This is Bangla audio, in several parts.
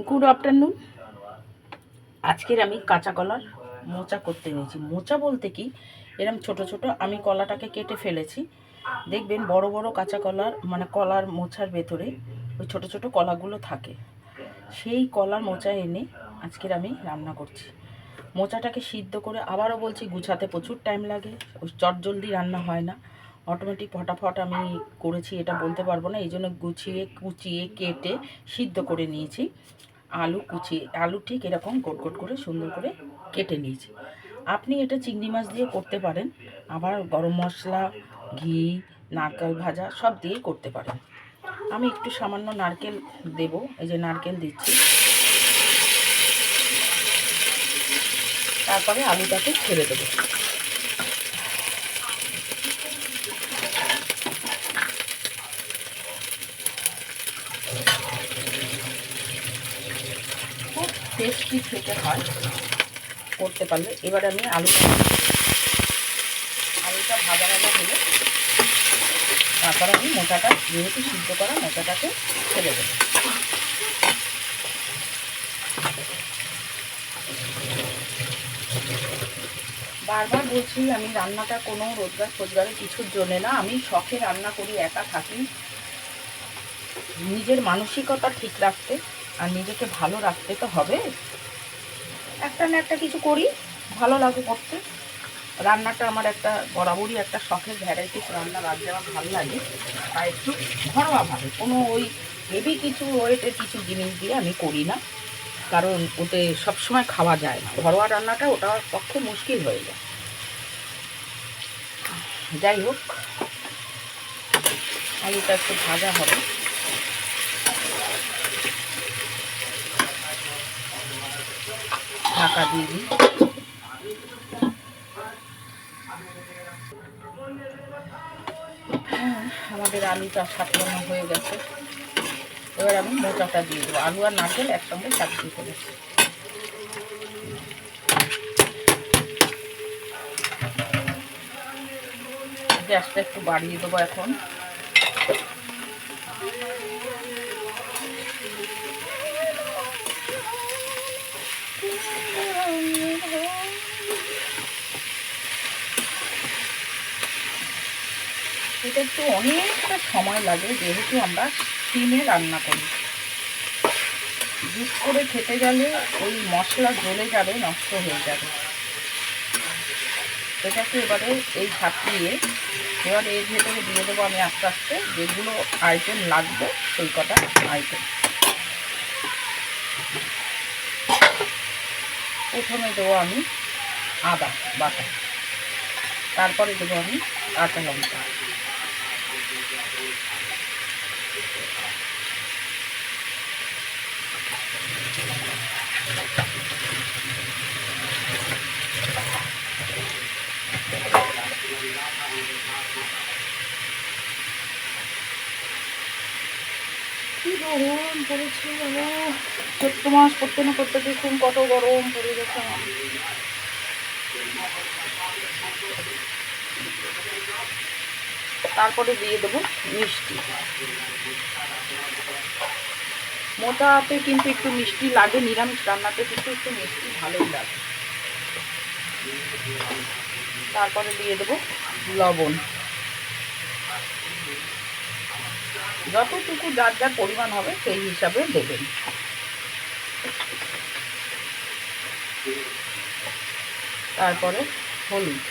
Good afternoon. আজকের আমি কাঁচা কলার মোচা করতে নিয়েছি। মোচা বলতে কি, এরম ছোট ছোট আমি কলাটাকে কেটে ফেলেছি। দেখবেন বড় বড় কাঁচা কলার মানে কলার মোচার ভেতরে ওই ছোট ছোট কলাগুলো থাকে। সেই কলার মোচা এনে আজকের আমি রান্না করছি। মোচাটাকে সিদ্ধ করে, আবারও বলছি, গুছাতে প্রচুর টাইম লাগে, ওই চটজলদি রান্না হয় না। অটোমেটিক ফটাফট আমি করেছি এটা বলতে পারবো না, এই জন্য গুছিয়ে কুচিয়ে কেটে সিদ্ধ করে নিয়েছি। আলু কুচিয়ে, আলু ঠিক এরকম গোট গোট করে সুন্দর করে কেটে নিয়েছি। আপনি এটা চিংড়ি মাছ দিয়ে করতে পারেন, আবার গরম মশলা, ঘি, নারকেল ভাজা সব দিয়েই করতে পারেন। আমি একটু সামান্য নারকেল দেব, এই যে নারকেল দিচ্ছি। তারপরে আলুটাকে ছেড়ে দেবো। খুব টেস্টি খেতে হয় করতে পারলে। এবার আমি আলুটা ভাজা ভাজা হলে তারপরে আমি মোচাটা, যেহেতু সিদ্ধ করা, মোচাটাকে ছেড়ে দেবো। বারবার বলছি, আমি রান্নাটা কোনো রোজগার ফোজগারের কিছুর জন্যে না, আমি শখে রান্না করি, একা থাকি। নিজের মানসিকতা ঠিক রাখতে আর নিজেকে ভালো রাখতে তো হবে। একটা না একটা কিছু করি, ভালো লাগে করতে। রান্নাটা আমার একটা বরাবরই একটা শখের, ভ্যারাইটিস রান্না রাঁধতে আমার ভালো লাগে। আর একটু ঘরোয়াভাবে, কোনো ওই হেভি কিছু ওয়েটের কিছু জিনিস দিয়ে আমি করি না, কারণ ওতে সবসময় খাওয়া যায় না। ঘরোয়া রান্নাটা ওটার পক্ষে মুশকিল হয়ে যায়। যাই হোক, আলুটা একটু ভাজা হবে। ঢাকা দিয়ে দিই। আমাদের আলুটা সাজানো হয়ে গেছে। এবার আমি মোচাটা দিয়ে দেবো। আলু আর নারকেল একসঙ্গে সাজিয়ে ফেলেছি। গ্যাসটা একটু বাড়িয়ে দেবো এখন। এটা একটু অনেকটা সময় লাগে, যেহেতু আমরা স্টিমে রান্না করি। জুস করে খেতে গেলে ওই মশলা জ্বলে যাবে, নষ্ট হয়ে যাবে। এটাকে এবারে এই ছাপিয়ে এবার এর ভেতরে দিয়ে দেবো আমি আস্তে আস্তে যেগুলো আইটেম লাগবে, সেই কটা আইটেম। প্রথমে দেবো আমি আদা বাটা, তারপরে দেবো আমি কাঁচা লঙ্কা, কি গরম পড়েছে বাবা! চৈত্র মাস করতে না করতে দেখুন কত গরম পড়ে গেছে। তারপরে দিয়ে দেবো মিষ্টি। মোটাতে কিন্তু একটু মিষ্টি লাগে, নিরামিষ রান্নাতে কিন্তু একটু মিষ্টি ভালোই লাগে। তারপরে দিয়ে দেবো লবণ, যতটুকু যার যার পরিমাণ হবে সেই হিসাবে দেবেন। তারপরে হলুদ,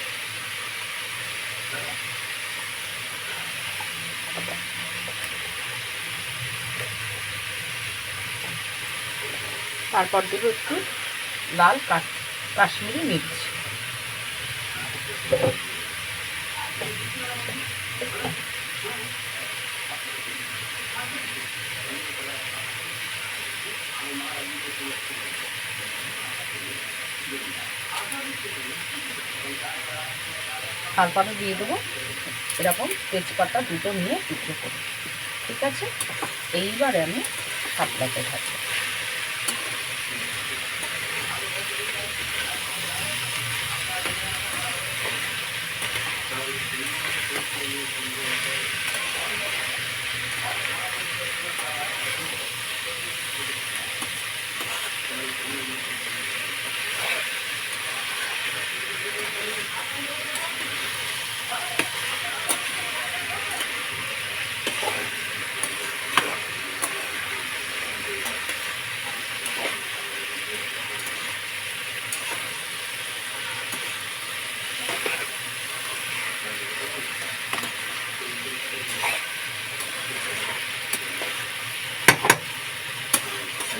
তারপর দেবো একটু লাল কাশ্মীরি মির্চ, তারপরে দিয়ে দেবো এরকম তেজপাতা দুটো নিয়ে টুকরো করে। ঠিক আছে, এইবারে আমি সাপলাতে থাকবো।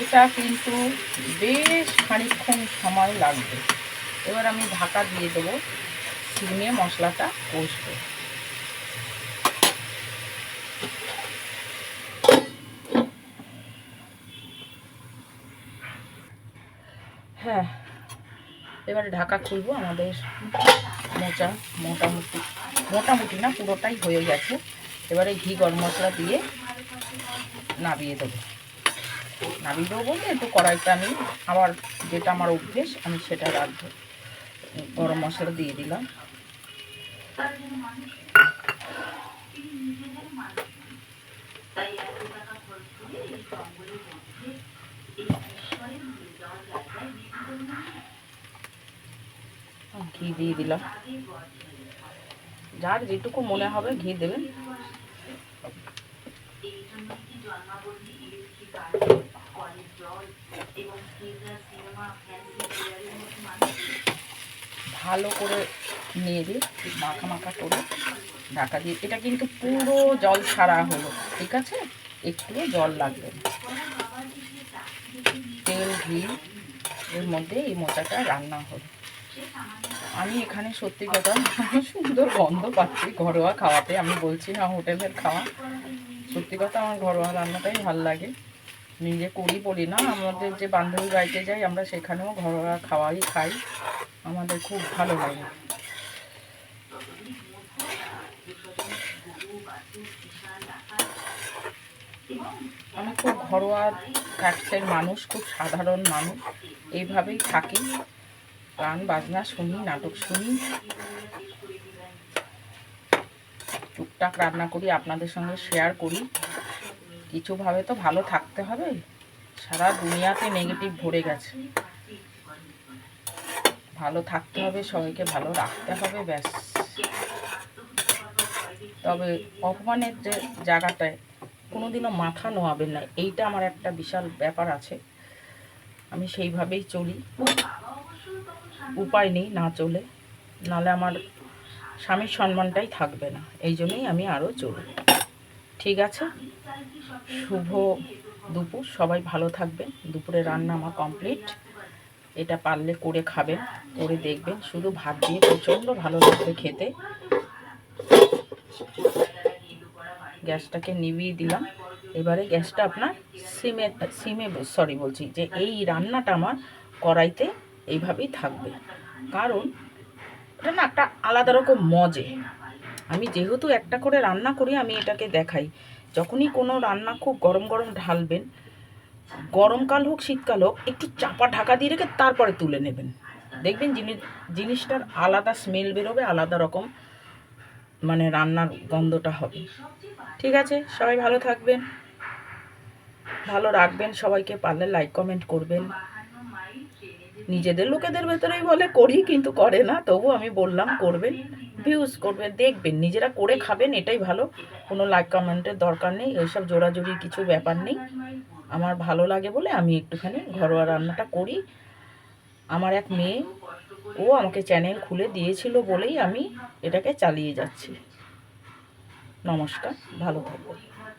এটা কিন্তু বেশ খানিকক্ষণ সময় লাগবে। এবার আমি ঢাকা দিয়ে দেবো, সিমে মশলাটা কষবে। হ্যাঁ, এবারে ঢাকা খুলবো। আমাদের মোচা মোটামুটি না পুরোটাই হয়ে গেছে। এবারে ঘি গরম মশলা দিয়ে নামিয়ে দেবো। বলতে একটু কড়াইটা আমি আবার, যেটা আমার অভ্যেস, আমি সেটা রাখবো। গরম মশলা দিয়ে দিলাম। ঘি দিয়ে দিলাম, যার যেটুকু মনে হবে ঘি দেবেন। ভালো করে নিয়ে দিয়ে মাখা করে ঢাকা দিয়ে, এটা কিন্তু পুরো জল ছাড়া হলো, ঠিক আছে? একটুও জল লাগবে না। তেল ঘি এর মধ্যে এই মোচাটা রান্না হলো। আমি এখানে সত্যি কথা সুন্দর গন্ধ পাচ্ছি ঘরোয়া খাওয়াতে। আমি বলছি না হোটেলের খাওয়া, সত্যি কথা আমার ঘরোয়া রান্নাটাই ভালো লাগে। নিজে করি বলি না, আমাদের যে বান্ধবী বাড়িতে যাই আমরা সেখানেও ঘরোয়া খাওয়াই খাই, আমাদের খুব ভালো লাগে। আমি খুব ঘরোয়া টাইপসের মানুষ, খুব সাধারণ মানুষ, এইভাবেই থাকি। গান বাজনা শুনি, নাটক শুনি, টুকটাক রান্না করি, আপনাদের সঙ্গে শেয়ার করি। কিছুভাবে তো ভালো থাকতে হবে, সারা দুনিয়াতে নেগেটিভ ভরে গেছে। ভালো থাকতে হবে, সবাইকে ভালো রাখতে হবে, ব্যাস। তবে অপমানের যে জায়গাটায় কোনোদিনও মাথা নোয়াবেন না, এইটা আমার একটা বিশাল ব্যাপার আছে। আমি সেইভাবেই চলি, উপায় নেই না চলে, নাহলে আমার স্বামীর সম্মানটাই থাকবে না। এই জন্যই আমি আরও চলি। ঠিক আছে, শুভ দুপুর, সবাই ভালো থাকবেন। দুপুরে রান্না আমার কমপ্লিট। এটা পারলে করে খাবেন, করে দেখবেন, শুধু ভাত দিয়ে প্রচণ্ড ভালো লাগবে খেতে। গ্যাসটাকে নিভিয়ে দিলাম। এবারে গ্যাসটা আপনার সিমে বলছি যে এই রান্নাটা আমার কড়াইতে এইভাবেই থাকবে, কারণ এটা না একটা আলাদা রকম মজে। আমি যেহেতু একটা করে রান্না করি, আমি এটাকে দেখাই। যখনই কোনো রান্না খুব গরম গরম ঢালবেন, গরমকাল হোক শীতকাল হোক, একটু চাপা ঢাকা দিয়ে রেখে তারপরে তুলে নেবেন, দেখবেন জিনিসটার আলাদা স্মেল বেরোবে, আলাদা রকম মানে রান্নার গন্ধটা হবে। ঠিক আছে, সবাই ভালো থাকবেন, ভালো রাখবেন সবাইকে, পারলে লাইক কমেন্ট করবেন। নিজেদের লোকেদের ভেতরেই বলে করি, কিন্তু করে না, তবু আমি বললাম করবেন, ভিউজ করবেন, দেখবেন, নিজেরা করে খাবেন, এটাই ভালো। কোনো লাইক কমেন্টের দরকার নেই, এইসব জোরাজুরির কিছু ব্যাপার নেই। আমার ভালো লাগে বলে আমি একটুখানি ঘরোয়া রান্নাটা করি। আমার এক মেয়ে, ও আমাকে চ্যানেল খুলে দিয়েছিল বলেই আমি এটাকে চালিয়ে যাচ্ছি। নমস্কার, ভালো থাকবেন।